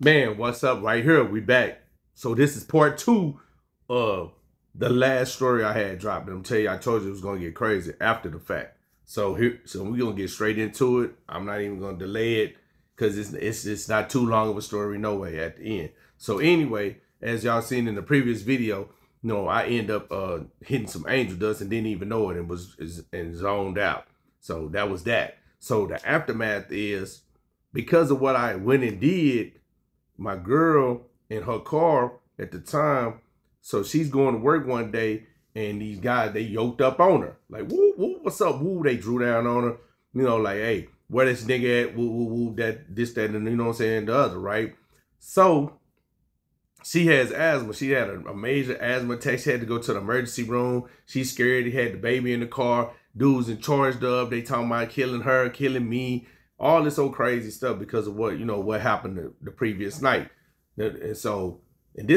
Man, what's up? Right here, we back. So this is part 2 of the last story I had dropped. And I'm telling you, I told you it was gonna get crazy after the fact. So we're gonna get straight into it. I'm not even gonna delay it because it's not too long of a story, no way at the end. So anyway, as y'all seen in the previous video, I end up hitting some angel dust and didn't even know it and was zoned out. So that was that. So the aftermath is because of what I went and did. My girl in her car at the time, so she's going to work one day, and these guys, they yoked up on her. Like, woo, woo, what's up, woo? They drew down on her. Like, hey, where this nigga at? Woo, woo, woo, that, this, that, and you know what I'm saying, the other, right? So she has asthma. She had a major asthma attack. She had to go to the emergency room. She's scared. He had the baby in the car. Dudes in charge of. They talking about killing her, killing me. All this old crazy stuff because of what happened the previous night. And this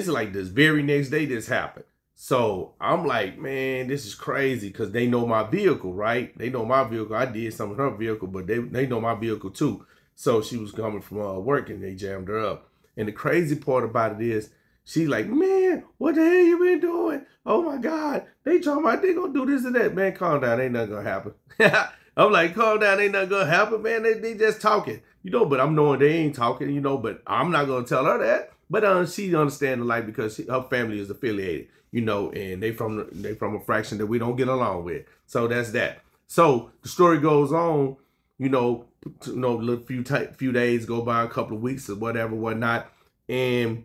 is like this very next day this happened. So I'm like, man, this is crazy because they know my vehicle, right? They know my vehicle. I did some of her vehicle, but they know my vehicle too. So she was coming from work and they jammed her up. And the crazy part about it is she's like, man, what the hell you been doing? Oh my God, they talking about they gonna do this and that. Man, calm down, ain't nothing gonna happen. I'm like, calm down, ain't nothing gonna happen, man. They just talking, but I'm knowing they ain't talking, but I'm not gonna tell her that. But she understands the life because her family is affiliated, and they from a fraction that we don't get along with. So that's that. So the story goes on, little few days go by, a couple of weeks or whatever, whatnot, and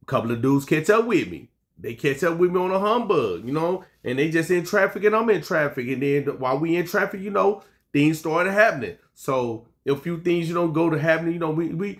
a couple of dudes catch up with me. They catch up with me on a humbug, and they just in traffic and I'm in traffic. And then while we in traffic, things started happening. So a few things, go to happening, we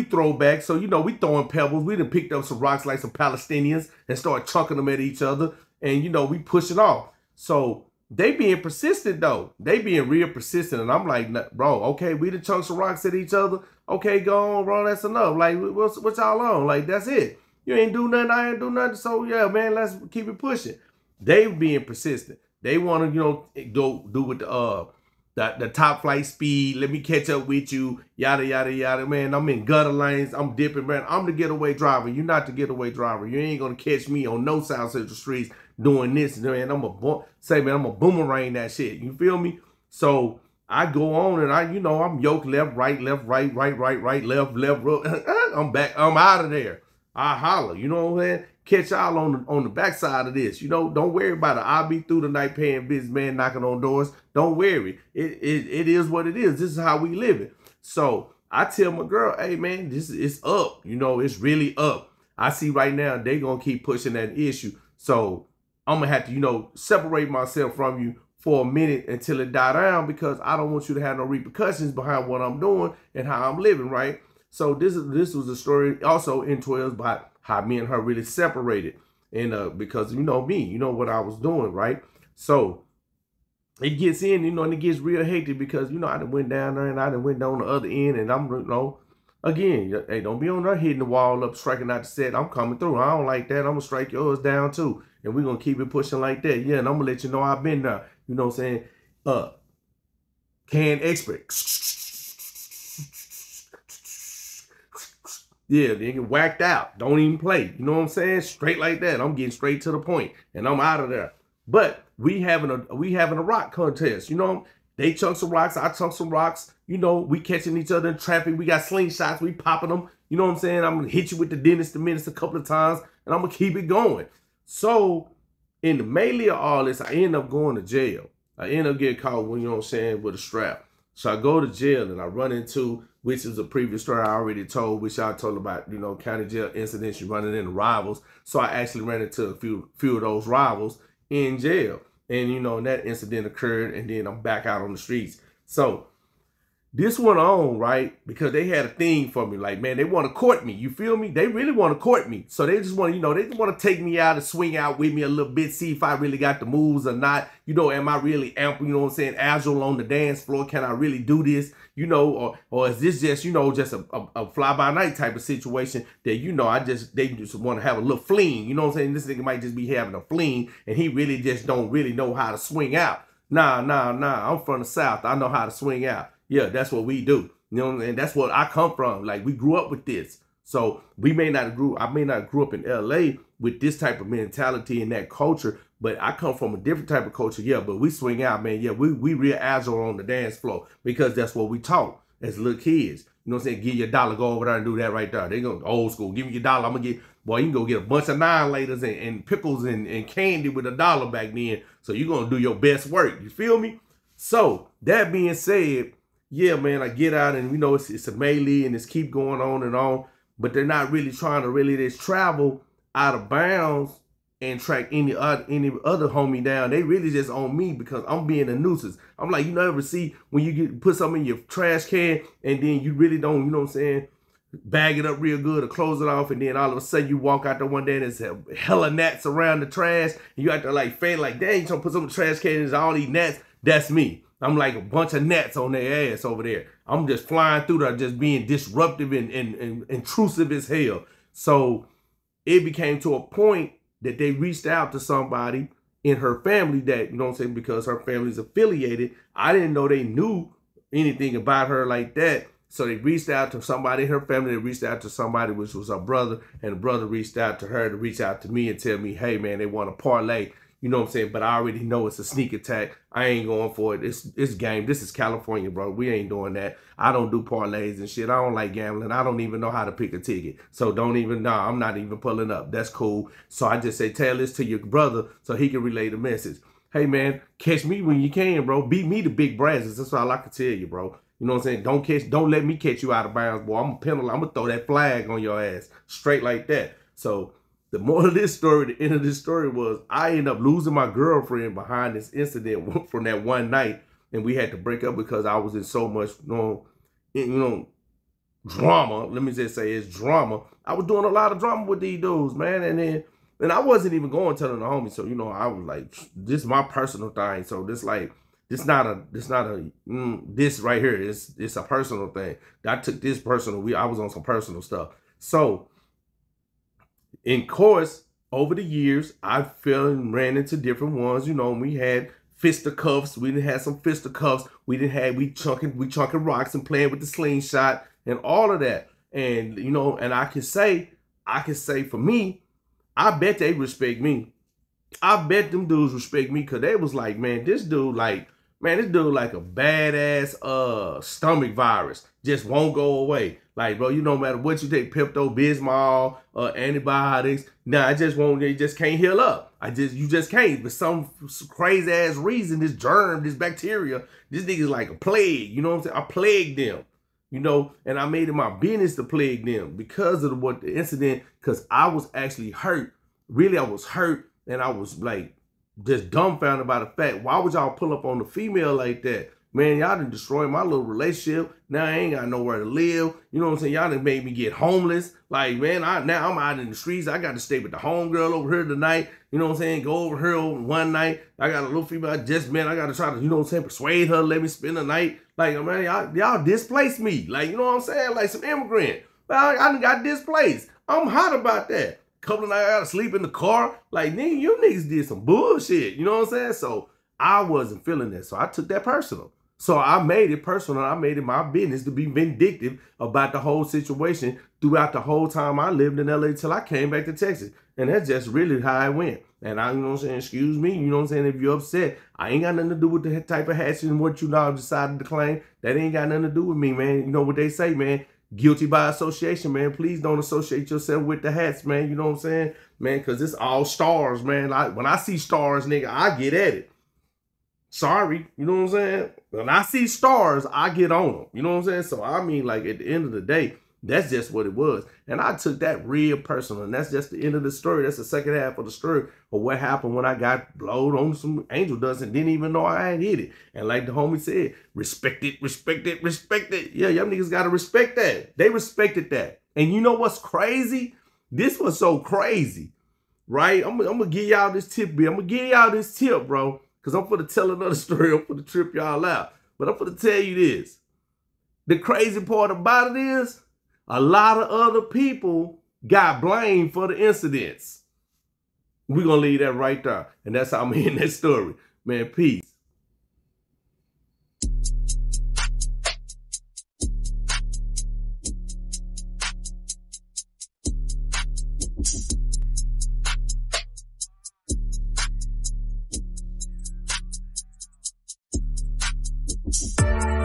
throw back. So, we throwing pebbles. We done picked up some rocks like some Palestinians and start chucking them at each other. And, we push it off. So they being persistent though. They being real persistent. And I'm like, bro, okay, we done chunked some rocks at each other. Okay, go on, bro, that's enough. Like, what y'all on? Like, that's it. You ain't do nothing, I ain't do nothing. So yeah, man, let's keep it pushing. They being persistent. They want to, go do with the top flight speed. Let me catch up with you. Yada, yada, yada. Man, I'm in gutter lanes. I'm dipping, man. I'm the getaway driver. You're not the getaway driver. You ain't going to catch me on no South Central streets doing this. Man, I'm a boomerang that shit. You feel me? So I go on and I'm yoked left, right, right, left, right. I'm back. I'm out of there. I holler, you know what I'm saying? Catch y'all on the backside of this. Don't worry about it. I'll be through the night paying businessman knocking on doors. Don't worry. It is what it is. This is how we live it. So I tell my girl, hey man, it's up. It's really up. I see right now they gonna keep pushing that issue. So I'm gonna have to, separate myself from you for a minute until it die down because I don't want you to have no repercussions behind what I'm doing and how I'm living, right? So this was a story also in 12 about how me and her really separated. And because me, what I was doing, right? So it gets in, and it gets real hectic because, I done went down there and I done went down the other end and I'm, again, hey, don't be on there hitting the wall up, striking out the set. I'm coming through. I don't like that. I'm gonna strike yours down too. And we're gonna keep it pushing like that. Yeah, and I'm gonna let you know I've been there. You know what I'm saying? Can expert. Yeah, they get whacked out. Don't even play. You know what I'm saying? Straight like that. I'm getting straight to the point, and I'm out of there. But we having a rock contest. They chunk some rocks. I chunk some rocks. We catching each other in traffic. We got slingshots. We popping them. You know what I'm saying? I'm gonna hit you with the dentist a couple of times, and I'm gonna keep it going. So in the melee of all this, I end up going to jail. I end up getting caught, with a strap. So I go to jail and I run into, which is a previous story I already told, which I told about, county jail incidents, you running into rivals. So I actually ran into a few of those rivals in jail. And, that incident occurred and then I'm back out on the streets. So this went on, right? Because they had a thing for me. Like, man, they want to court me. You feel me? They really want to court me. So they just want to, they just want to take me out and swing out with me a little bit, see if I really got the moves or not. Am I really ample, agile on the dance floor? Can I really do this? Or is this just, just a fly-by-night type of situation that, they just want to have a little fling. You know what I'm saying? This nigga might just be having a fling and he really just don't really know how to swing out. Nah. I'm from the South. I know how to swing out. Yeah, that's what we do. You know, and that's what I come from. Like, we grew up with this. So I may not grew up in LA with this type of mentality and that culture, but I come from a different type of culture. Yeah, but we swing out, man. Yeah, we real agile on the dance floor because that's what we taught as little kids. You know what I'm saying? Give you $1, go over there and do that right there. They go old school. Give me your $1. I'm gonna get, boy, you can go get a bunch of 9-laters and pickles and candy with $1 back then. So you're gonna do your best work. You feel me? So that being said, yeah, man, I get out and it's a melee and it's keep going on and on, but they're not really trying to really just travel out of bounds and track any other homie down. They really just on me because I'm being a nuisance. I'm like, ever see when you put something in your trash can and then you really don't, bag it up real good or close it off, and then all of a sudden you walk out there one day and there's hella gnats around the trash, and you have to like fan like, dang, you trying to put some trash cans and all these gnats. That's me. I'm like a bunch of gnats on their ass over there. I'm just flying through there, just being disruptive and intrusive as hell. So it became to a point that they reached out to somebody in her family that, because her family's affiliated. I didn't know they knew anything about her like that. So they reached out to somebody in her family. They reached out to somebody, which was her brother. And the brother reached out to her to reach out to me and tell me, hey, man, they want to parlay. You know what I'm saying? But I already know it's a sneak attack. I ain't going for it. It's game. This is California, bro. We ain't doing that. I don't do parlays and shit. I don't like gambling. I don't even know how to pick a ticket. So I'm not even pulling up. That's cool. So I just say, tell this to your brother so he can relay the message. Hey, man, catch me when you can, bro. Beat me to big brasses. That's all I can tell you, bro. You know what I'm saying? Don't let me catch you out of bounds, boy. I'm gonna throw that flag on your ass straight like that. So the moral of this story, the end of this story was I ended up losing my girlfriend behind this incident from that one night, and we had to break up because I was in so much, drama. Let me just say it's drama. I was doing a lot of drama with these dudes, man, and I wasn't even going telling the homies. So I was like, this is my personal thing. So this right here. It's a personal thing. I took this personal. I was on some personal stuff. So, in course, over the years, I fell and ran into different ones. We had fisticuffs. We didn't have some fisticuffs. We chunking rocks and playing with the slingshot and all of that. And and I can say for me, I bet they respect me. I bet them dudes respect me because they was like, man, this dude like a badass stomach virus. Just won't go away. Like, bro, no matter what you take, Pepto-Bismol, antibiotics, it just won't, they just can't heal up. You just can't. For some crazy ass reason, this germ, this bacteria, this nigga's like a plague. You know what I'm saying? I plagued them. And I made it my business to plague them because of the incident, because I was actually hurt. Really, I was hurt, and I was like, just dumbfounded by the fact, why would y'all pull up on the female like that? Man, y'all done destroyed my little relationship. Now I ain't got nowhere to live. You know what I'm saying? Y'all done made me get homeless. Like, man, now I'm out in the streets. I got to stay with the homegirl over here tonight. You know what I'm saying? Go over here one night. I got a little female I just met. I got to try to, persuade her, let me spend the night. Like, man, y'all displaced me. Like, you know what I'm saying? Like some immigrant. I done got displaced. I'm hot about that. Couple of nights I gotta sleep in the car. Like, nigga, you niggas did some bullshit. You know what I'm saying? So I wasn't feeling that. So I took that personal. So I made it personal. I made it my business to be vindictive about the whole situation throughout the whole time I lived in LA till I came back to Texas. And that's just really how it went. And you know what I'm saying? Excuse me. You know what I'm saying? If you're upset, I ain't got nothing to do with the type of hatchet and what decided to claim. That ain't got nothing to do with me, man. You know what they say, man? Guilty by association, man. Please don't associate yourself with the hats, man. You know what I'm saying? Man, because it's all stars, man. When I see stars, nigga, I get at it. Sorry. You know what I'm saying? When I see stars, I get on them. You know what I'm saying? So, I mean, like, at the end of the day, that's just what it was. And I took that real personal. And that's just the end of the story. That's the second half of the story of what happened when I got blowed on some angel dust and didn't even know I had hit it. And like the homie said, respect it, respect it, respect it. Yeah, y'all niggas got to respect that. They respected that. And you know what's crazy? This was so crazy, right? I'm going to give y'all this tip, B. I'm going to give y'all this tip, bro. Because I'm going to tell another story. I'm going to trip y'all out. But I'm going to tell you this. The crazy part about it is, a lot of other people got blamed for the incidents. We're going to leave that right there. And that's how I'm in that story. Man, peace. you.